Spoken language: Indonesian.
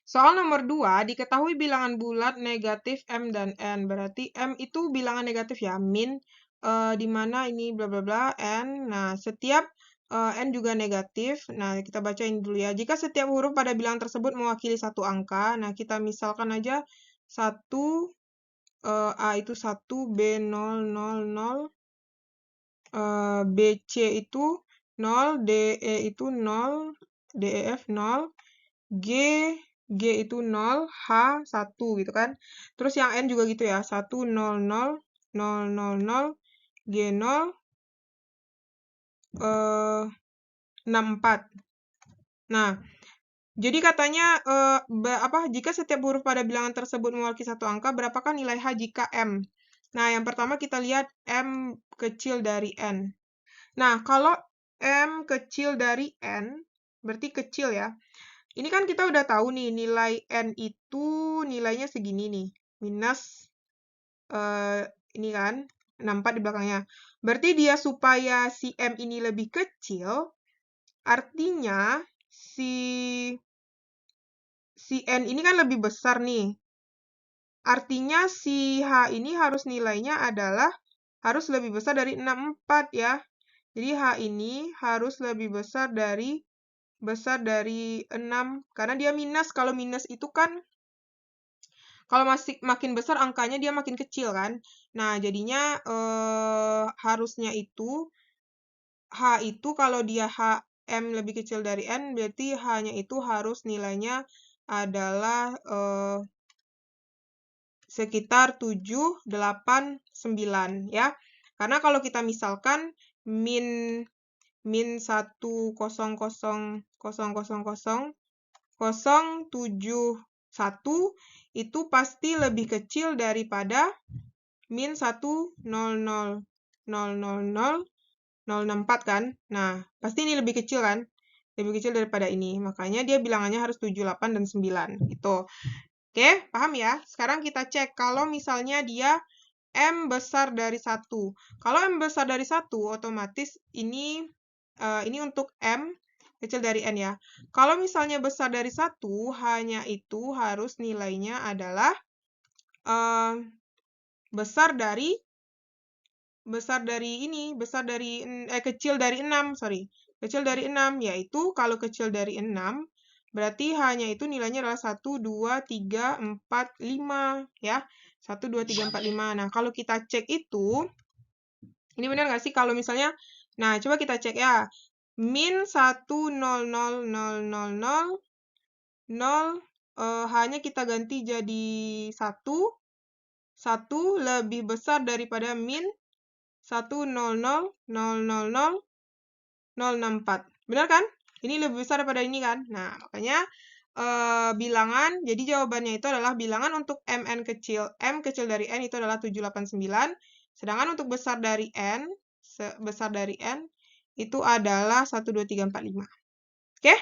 Soal nomor 2, diketahui bilangan bulat negatif M dan N. Berarti M itu bilangan negatif ya, min, di mana ini bla bla bla, N. Nah, setiap N juga negatif. Nah, kita bacain dulu ya. Jika setiap huruf pada bilangan tersebut mewakili satu angka, nah kita misalkan aja 1, A itu 1, B 0, 0, 0, BC itu 0, DE itu 0, DEF 0, G itu 0, H 1 gitu kan. Terus yang N juga gitu ya, 1, 0, 0, 0, 0, 0, G 0, 6, 4. Nah, jadi katanya jika setiap huruf pada bilangan tersebut mewakili satu angka, berapakah nilai H jika M? Nah, yang pertama kita lihat M kecil dari N. Nah, kalau M kecil dari N, berarti kecil ya. Ini kan kita udah tahu nih, nilai N itu nilainya segini nih. Minus, ini kan, 64 di belakangnya. Berarti dia supaya si M ini lebih kecil, artinya si N ini kan lebih besar nih. Artinya si H ini harus nilainya adalah harus lebih besar dari 64 ya. Jadi H ini harus lebih besar dari 6 karena dia minus. Kalau minus itu kan kalau makin besar angkanya dia makin kecil kan. Nah, jadinya harusnya itu H itu kalau dia M lebih kecil dari N, berarti H-nya itu harus nilainya adalah sekitar 7, 8, 9 ya. Karena kalau kita misalkan min 1,000,071 itu pasti lebih kecil daripada min 1,000,000,064 kan. Nah, pasti ini lebih kecil kan? Lebih kecil daripada ini. Makanya dia bilangannya harus 7, 8, dan 9 gitu. Oke, paham ya? Sekarang kita cek kalau misalnya dia M besar dari 1. Kalau M besar dari 1, otomatis ini untuk M kecil dari N ya. Kalau misalnya besar dari 1, hanya itu harus nilainya adalah kecil dari 6, sorry. Kecil dari 6, yaitu kalau kecil dari 6, berarti hanya itu nilainya adalah 1, 2, 3, 4, 5, ya. 1, 2, 3, 4, 5. Nah, kalau kita cek itu, ini benar nggak sih kalau misalnya, nah coba kita cek ya. Min 1, 0, 0, 0, 0, 0, 0, hanya kita ganti jadi 1, 1 lebih besar daripada min 1, 0, 0, 0, 0, 0, 064. Benar kan? Ini lebih besar daripada ini kan? Nah, makanya bilangan, jadi jawabannya itu adalah bilangan untuk M kecil dari N itu adalah 789, sedangkan untuk besar dari N itu adalah 1, 2, 3, 4, 5. Oke?